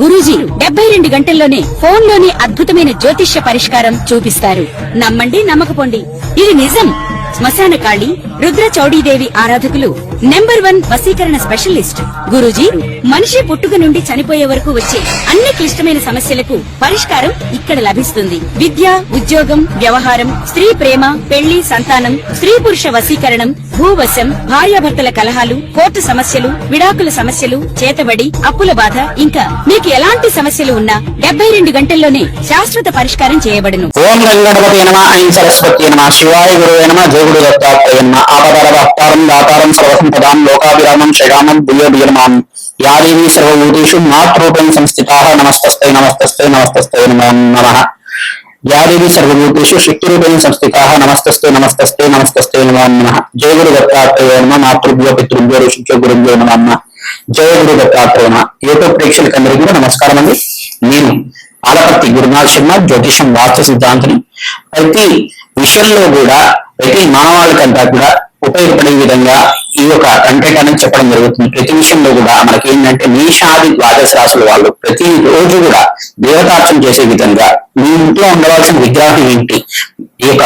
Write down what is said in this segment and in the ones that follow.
గురూజీ 72 గంటల్లోనే ఫోన్ లోని అద్భుతమైన జ్యోతిష్య పరిష్కారం చూపిస్తారు. నమ్మండి, నమ్మకపోండి, ఇది నిజం. శ్మశాన కాళి రుద్ర చౌడీదేవి ఆరాధకులు నంబర్ 1 వశీకరణ స్పెషలిస్ట్. గురూజీ మనిషి పుట్టుక నుండి చనిపోయే వరకు వచ్చే అన్ని క్లిష్టమైన సమస్యలకు పరిష్కారం ఇక్కడ లభిస్తుంది. విద్య, ఉద్యోగం, వ్యవహారం, స్త్రీ ప్రేమ, పెళ్లి, సంతానం, స్త్రీ పురుష వశీకరణం, భూవశం, భార్యాభర్తల కలహాలు, కోర్టు సమస్యలు, విడాకుల సమస్యలు, చేతబడి, అప్పుల బాధ, ఇంకా మీకు ఎలాంటి సమస్యలు ఉన్నా 72 గంటల్లోనే శాశ్వత పరిష్కారం చేయబడును. ఓం గణపతి నమః, ఐం సరస్వతి నమః, శివాయ గురువే నమః, జయ గురు దత్తాత్రేయ నమః. ఆపదారం దాతారం సర్వసంపదాం లోకాభిరామం శ్రీరామం భూయోభిర్మాం. యా దేవీ సర్వభూతేషు మాతృరూపేణ సంస్థితాః నమస్తస్తై నమస్తస్తై నమస్తస్తై నమో నమః. యా దేవీ సర్వభూతేషు శక్తిరూపేణ సంస్థితాః నమస్తస్తై నమస్తస్తై నమస్తస్తై నమో నమః. జయ గురు దత్తాత్రేయ నమః. మాతృభ్యో పితృభ్యో ఋషిభ్యో గురుభ్యో నమః. జయ గురు దత్తాత్రేయ నమః. యూట్యూబ్ ప్రేక్షకులందరికీ కూడా నమస్కారం అండి. నేను ఆలపర్తి గురునాథ్ శర్మ, జ్యోతిషం వాస్తు సిద్ధాంతిని. ప్రతి విషయంలో కూడా ప్రతి మానవాళికంతా కూడా ఉపయోగపడే విధంగా ఈ యొక్క కంటెంట్ అనేది చెప్పడం జరుగుతుంది. ప్రతి విషయంలో కూడా మనకి ఏంటంటే మేషాది ద్వాదశ రాశుల వాళ్ళు ప్రతి రోజు కూడా దేవతార్చన చేసే విధంగా మీ ఇంట్లో ఉండవలసిన విగ్రహం ఏంటి, ఈ యొక్క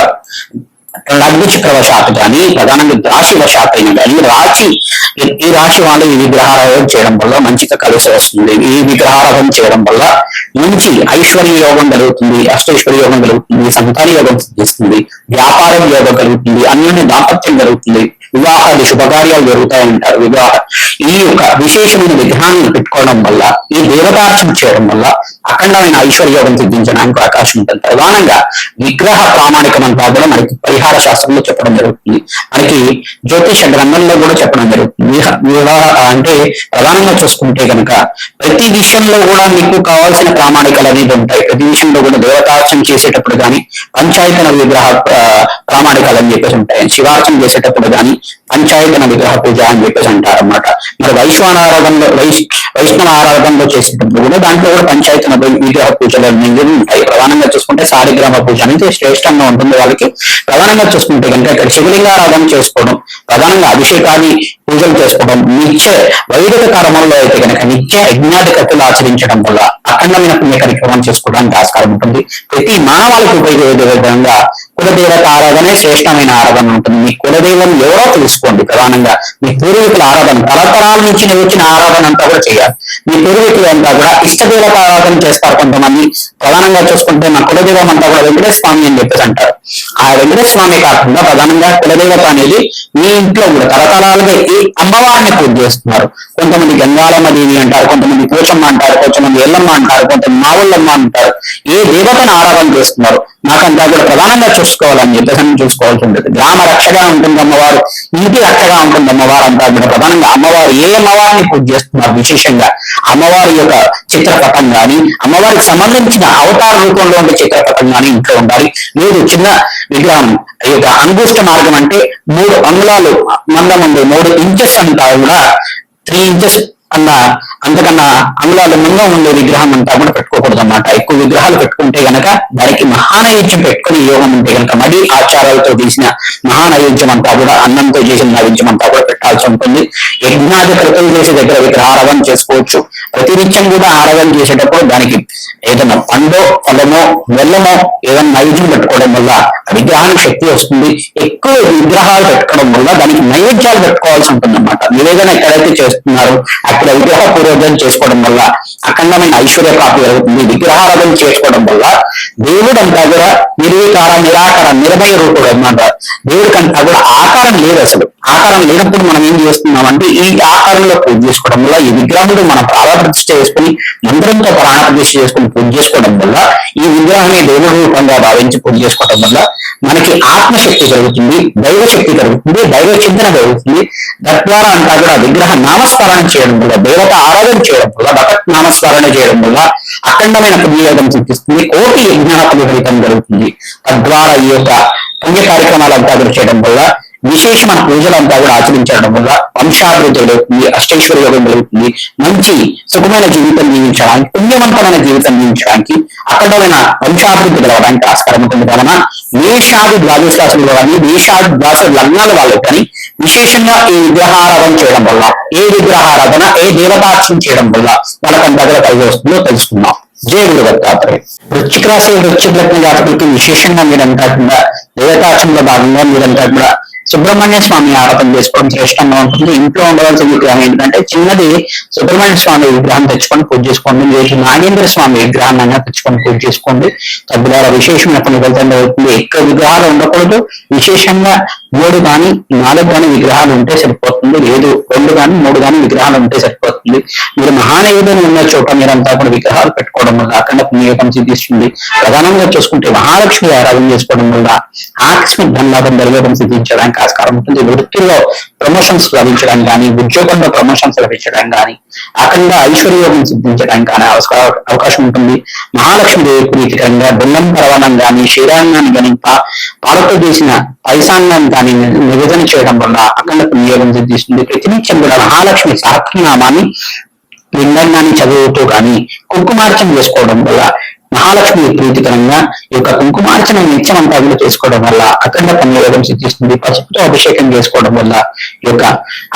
లగ్న చక్రవశాత్తు కానీ ప్రధానంగా రాశి వశాత్తు అయినా కానీ ఈ రాశి వాళ్ళు ఈ విగ్రహారాధన చేయడం వల్ల మంచిగా కలిసి వస్తుంది. ఈ విగ్రహారాధన చేయడం వల్ల మంచి ఐశ్వర్య యోగం కలుగుతుంది, అష్టైశ్వర్య యోగం కలుగుతుంది, సంతాన యోగం సిద్ధిస్తుంది, వ్యాపారం యోగం కలుగుతుంది, అన్యోన్య దాంపత్యం కలుగుతుంది, వివాహాలు శుభకార్యాలు జరుగుతాయి అంటారు. ఈ యొక్క విశేషమైన విగ్రహాన్ని పెట్టుకోవడం వల్ల, ఈ దేవతార్చన చేయడం వల్ల అఖండమైన ఐశ్వర్యోగం సిద్ధించడానికి అవకాశం ఉంటుంది. ప్రధానంగా విగ్రహ ప్రామాణికం అంతా కూడా మనకి పరిహార శాస్త్రంలో చెప్పడం జరుగుతుంది. మనకి జ్యోతిష గ్రంథంలో కూడా చెప్పడం జరుగుతుంది. అంటే ప్రధానంగా చూసుకుంటే కనుక ప్రతి విషయంలో కూడా మీకు కావాల్సిన ప్రామాణికలు అనేది ఉంటాయి. ప్రతి విషయంలో కూడా దేవతార్చన చేసేటప్పుడు కానీ పంచాయతన విగ్రహ ప్రామాణికాలు అని చెప్పేసి ఉంటాయి. శివార్చన చేసేటప్పుడు కానీ పంచాయతన విగ్రహ పూజ అని చెప్పేసి అంటారు అన్నమాట. మరి వైష్ణవ ఆరాధనలో చేసేటప్పుడు కూడా దాంట్లో కూడా పంచాయతన విగ్రహ పూజలు అనేవి ఉంటాయి. ప్రధానంగా చూసుకుంటే సారిగ్రామ పూజ అనేది శ్రేష్టంగా ఉంటుంది వాళ్ళకి. ప్రధానంగా చూసుకుంటే కనుక ఇక్కడ శివలింగారాధన చేసుకోవడం, ప్రధానంగా అభిషేకాది పూజలు చేసుకోవడం, నిత్య వైదిక కర్మల్లో అయితే కనుక నిత్య యజ్ఞాధికతలు ఆచరించడం వల్ల అఖండమైన పుణ్య కార్యక్రమం చేసుకోవడానికి ఆస్కారం ఉంటుంది. ప్రతి మానవాళికి ఉపయోగపడే విధంగా కులదేవత ఆరాధనే శ్రేష్టమైన ఆరాధన ఉంటుంది. మీ కులదైవం ఎవరో తెలుసుకోండి. ప్రధానంగా మీ పూర్వీకుల ఆరాధన తరతరాల నుంచి వచ్చిన ఆరాధన అంతా కూడా చేయాలి. మీ పూర్వీకులు అంతా కూడా ఇష్టదేవత ఆరాధన చేస్తారు. కొంతమంది ప్రధానంగా చూసుకుంటే మా కులదైవం అంతా కూడా వెంకటేశ్వర స్వామి అని చెప్పేసి అంటారు. ఆ వెంకటేశ్వర స్వామి కాకుండా ప్రధానంగా కులదేవత అనేది మీ ఇంట్లో కూడా తరతరాలుగా ఈ అమ్మవారిని పూజ చేస్తున్నారు. కొంతమంది గంగాలమ్మ దేవి అంటారు, కొంతమంది పోచమ్మ అంటారు, కొంతమంది ఎల్లమ్మ అంటారు, కొంతమంది మావుళ్ళమ్మ అంటారు. ఏ దేవతను ఆరాధన చేస్తున్నారు నాకంతా కూడా ప్రధానంగా చూసుకోవాలని చెప్పేసి చూసుకోవాల్సి ఉంటుంది. గ్రామ రక్షగా ఉంటుంది అమ్మవారు, ఇంటి రక్షగా ఉంటుంది అమ్మవారు అంతా కూడా. ప్రధానంగా అమ్మవారు ఏ అమ్మవారిని పూజ చేస్తున్నారు, విశేషంగా అమ్మవారి యొక్క చిత్రపటం కానీ అమ్మవారికి సంబంధించిన అవతార రూపంలో ఉండే చిత్రపటం కానీ ఇంట్లో ఉండాలి. లేదు చిన్న విగ్రహం ఈ యొక్క అంగుష్ట మార్గం అంటే 3 అంగుళాలు మందం ఉంది, 3 ఇంచెస్ అంతా కూడా 3 ఇంచెస్ అంతకన్నా అంగుళాలు మందం ఉండే విగ్రహం అంతా కూడా పెట్టుకోకూడదు అన్నమాట. ఎక్కువ విగ్రహాలు పెట్టుకుంటే గనక దానికి మహానైవేద్యం పెట్టుకుని యోగం ఉంటే గనక మడి ఆచారాలతో తీసిన మహానైవేద్యం అంతా కూడా అన్నంతో చేసిన నైవేద్యం అంతా కూడా పెట్టాల్సి ఉంటుంది. యజ్ఞాది కృతులు చేసే దగ్గర విగ్రహారాధన చేసుకోవచ్చు. ప్రతినిత్యం కూడా ఆరాధన చేసేటప్పుడు దానికి ఏదైనా పండో ఫలమో బెల్లమో ఏదైనా నైవేద్యం పెట్టుకోవడం వల్ల విగ్రహానికి శక్తి వస్తుంది. ఎక్కువ విగ్రహాలు పెట్టుకోవడం వల్ల దానికి నైవేద్యాలు పెట్టుకోవాల్సి ఉంటుంది అన్నమాట. నివేదన ఎక్కడైతే చేస్తున్నారు అక్కడ విగ్రహ పూర్వజన చేసుకోవడం వల్ల అఖండమైన ఐశ్వర్య ప్రాప్తి జరుగుతుంది. విగ్రహారాధన చేసుకోవడం వల్ల దేవుడు అంతా కూడా నిర్వికార నిరాకార నిర్భయ రూపుడు అన్నమాట. దేవుడికంతా కూడా ఆకారం లేదు. అసలు ఆకారం లేనప్పుడు మనం ఏం చేస్తున్నాం అంటే ఈ ఆకారంలో పూజ చేసుకోవడం వల్ల ఈ విగ్రహంలో మనం ప్రాణప్రతిష్ఠ చేసుకుని మంత్రంతో ప్రాణప్రతిష్ఠ చేసుకుని పూజ చేసుకోవడం వల్ల ఈ విగ్రహాన్ని దేవుడి రూపంగా భావించి పూజ చేసుకోవడం వల్ల మనకి ఆత్మశక్తి కలుగుతుంది, దైవ శక్తి కలుగుతుంది, దైవ చింతన కలుగుతుంది. తద్వారా అంతా కూడా విగ్రహ నామస్మరణ చేయడం వల్ల, దేవత ఆరాధన చేయడం వల్ల, భగవత్ నామస్మరణ చేయడం వల్ల అఖండమైన పుణ్యయోగం సిద్ధిస్తుంది. కోటి యజ్ఞాపతి ఫలితం జరుగుతుంది. తద్వారా ఈ యొక్క పుణ్య కార్యక్రమాలు అంతా కూడా చేయడం వల్ల విశేషమైన పూజలంతా కూడా ఆచరించడం వల్ల వంశాభివృద్ధి కలుగుతుంది, అష్టైశ్వర్య యోగం కలుగుతుంది. మంచి సుఖమైన జీవితం జీవించడానికి, పుణ్యవంతమైన జీవితం జీవించడానికి, అఖండమైన వంశాభివృద్ధి కలగడానికి ఆస్కారం ఉంటుంది. కావున మేషాది ద్వాదశ రాశులు కానీ మేషాది ద్వాదశ లగ్నాల వాళ్ళు కానీ విశేషంగా ఈ విగ్రహారాధన చేయడం వల్ల, ఏ విగ్రహారాధన ఏ దేవతార్చన చేయడం వల్ల వాళ్ళకంతా కూడా కలిగి వస్తుందో తెలుసుకుందాం. జయ గురు దత్తాత్రేయ. వృశ్చిక రాశి వృశ్చిక లగ్న జాతకులకి విశేషంగా మీరంతా కూడా దేవతార్చనలో భాగంగా మీరంతా కూడా సుబ్రహ్మణ్య స్వామి ఆరాధన చేసుకోవడం శ్రేష్టంగా ఉంటుంది. ఇంట్లో ఉండవలసిన విగ్రహం ఏంటంటే చిన్నది సుబ్రహ్మణ్య స్వామి విగ్రహం తెచ్చుకొని పూజ చేసుకోండి. లేదు నాగేంద్ర స్వామి విగ్రహాన్ని తెచ్చుకొని పూజ చేసుకోండి. తద్వారా విశేషమైన కొన్ని ఫలితాలు అవుతుంది. ఎక్కువ విగ్రహాలు ఉండకూడదు. విశేషంగా 3 కానీ 4 కానీ విగ్రహాలు ఉంటే సరిపోతుంది. లేదు 2 కానీ 3 కానీ విగ్రహాలు ఉంటే సరిపోతుంది. మీరు మహానైవేద్యం ఉన్న చోట మీరంతా కూడా విగ్రహాలు పెట్టుకోవడం వల్ల అఖండ పుణ్యయోగం సిద్ధిస్తుంది. ప్రధానంగా చూసుకుంటే మహాలక్ష్మి ఆరాధన చేసుకోవడం వల్ల ఆకస్మిక ధనలాభం దైవం సిద్ధించడానికి ఆస్కారం ఉంటుంది. వృత్తిలో ప్రమోషన్స్ లభించడానికి కానీ, ఉద్యోగంలో ప్రమోషన్స్ లభించడానికి కానీ, అఖండ ఐశ్వర్యోగం సిద్ధించడానికి కానీ అవకాశం ఉంటుంది. మహాలక్ష్మీదేవి ప్రీతికరంగా బెల్లం పరవణం కానీ, క్షీరాన్నాన్ని కానీ, పాలతో చేసిన పైసాన్నాన్ని కానీ నివేదన చేయడం వల్ల అఖండ పుణ్యయోగం సిద్ధిస్తుంది. ప్రతినిత్యం కూడా మహాలక్ష్మి సహస్రనామాన్ని లింగాన్ని చదువుతూ కానీ కుంకుమార్చన చేసుకోవడం వల్ల మహాలక్ష్మి ప్రీతికరంగా ఈ యొక్క కుంకుమార్చన నిత్యం అంతా కూడా చేసుకోవడం వల్ల అఖండ పుణ్యయోగం సిద్ధిస్తుంది. పసుపుతో అభిషేకం చేసుకోవడం వల్ల ఈ యొక్క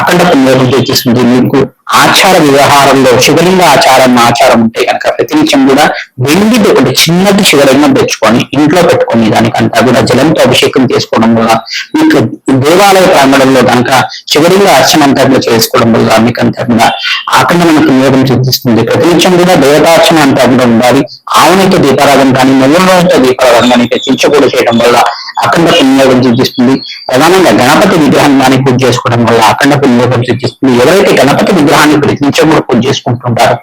అఖండ పుణ్యయోగం సిద్ధిస్తుంది. మీకు ఆచార వ్యవహారంలో శివలింగ ఆచారం ఉంటే కనుక ప్రతినిత్యం కూడా వెండిది ఒకటి చిన్నది శివలింగం తెచ్చుకొని ఇంట్లో పెట్టుకొని దానికంతా కూడా జలంతో అభిషేకం చేసుకోవడం వల్ల మీకు దేవాలయ ప్రాంగణంలో కనుక శివలింగ అర్చన అంతా కూడా చేసుకోవడం వల్ల మీకంతా కూడా అఖండమైన పుణ్యయోగం సిద్ధిస్తుంది. ప్రతినిత్యం కూడా దేవతార్చన అంతా కూడా ఉండాలి. ఆవునితో దీపారాధన కానీ నువ్వులతో దీపారాధన కానీ తెచ్చించకూడ చేయడం వల్ల అఖండ పుణ్యయోగం సిద్ధిస్తుంది. ప్రధానంగా గణపతి విగ్రహం కానీ పూజ చేసుకోవడం వల్ల అఖండ పుణ్యయోగం సిద్ధిస్తుంది. ఎవరైతే గణపతి విగ్రహాన్ని ప్రతినిత్యం కూడా పూజ చేసుకుంటుంటారో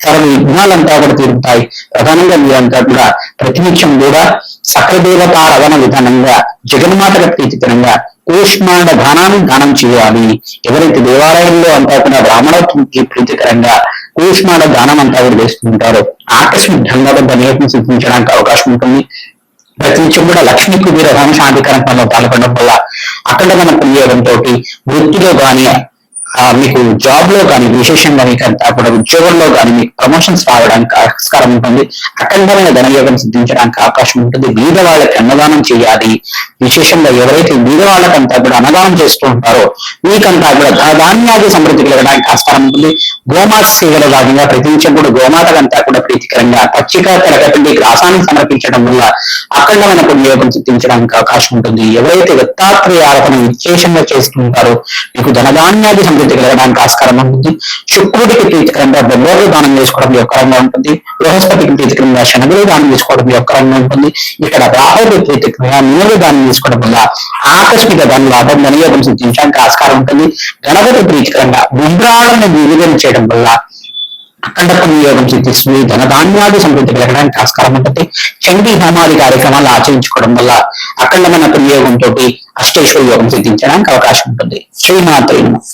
సర్వ విఘ్నాలంతా కూడా తీరుతాయి. ప్రధానంగా మీరంతా కూడా ప్రతినిత్యం కూడా సకలదేవతారాధన విధానంగా జగన్మాతల ప్రీతికరంగా కూష్మాండ దానాన్ని దానం చేయాలి. ఎవరైతే దేవాలయంలో అంతా కూడా బ్రాహ్మణకి ప్రీతికరంగా కూష్మాండ దానం అంతా కూడా వేస్తుంటారో ఆకస్మిక ధనలాభం ధనయోగం సిద్ధించడానికి అవకాశం ఉంటుంది. ప్రతినిత్యం కూడా లక్ష్మీ కుబేర శాంతి కార్యక్రమంలో పాల్గొనడం వల్ల అఖండమైన పుణ్యయోగంతో వృత్తిలో కానీ మీకు జాబ్ లో కానీ విశేషంగా మీకు అంతా కూడా ఉద్యోగంలో కానీ మీకు ప్రమోషన్స్ రావడానికి ఆస్కారం ఉంటుంది. అఖండమైన ధనయోగం సిద్ధించడానికి అవకాశం ఉంటుంది. బీద వాళ్ళకి అన్నదానం చేయాలి. విశేషంగా ఎవరైతే బీద వాళ్ళకంతా కూడా అన్నదానం చేస్తూ ఉంటారో మీకంతా కూడా ధనధాన్యాది సమృద్ధి కలగడానికి ఆస్కారం ఉంటుంది. గోమాత సేవల భాగంగా ప్రతినిత్యం కూడా గోమాతకంతా కూడా ప్రీతికరంగా పచ్చిక తెలకపిండి గ్రాసాన్ని సమర్పించడం వల్ల అఖండమైన పుణ్యయోగం సిద్ధించడానికి అవకాశం ఉంటుంది. ఎవరైతే దత్తాత్రేయ ఆరాధన విశేషంగా చేస్తుంటారో మీకు ధనధాన్యాది కలగడానికి ఆస్కారం ఉంటుంది. శుక్రుడికి ప్రీతికరంగా బొబ్బర్లు దానం చేసుకోవడం యొక్కరంగా ఉంటుంది. బృహస్పతికి ప్రీతికరంగా శనగలు దానం చేసుకోవడం యొక్కరంగా ఉంటుంది. ఇక్కడ రాహుడు ప్రీతికరంగా నీరు దానం చేసుకోవడం వల్ల ఆకస్మిక ధన లాభం ధనయోగం సిద్ధించడానికి ఆస్కారం ఉంటుంది. గణపతి ప్రీతికరంగా విగ్రహాలను నివేదన చేయడం వల్ల అఖండ పుణ్యయోగం సిద్ధిస్తుంది. ధనధాన్యాది సమృద్ధి కలగడానికి ఆస్కారం ఉంటుంది. చండీ హోమాది కార్యక్రమాలు ఆచరించుకోవడం వల్ల అఖండమైన పుణ్యయోగంతో అష్టేశ్వర యోగం సిద్ధించడానికి అవకాశం ఉంటుంది. శ్రీమాత్రే నమః.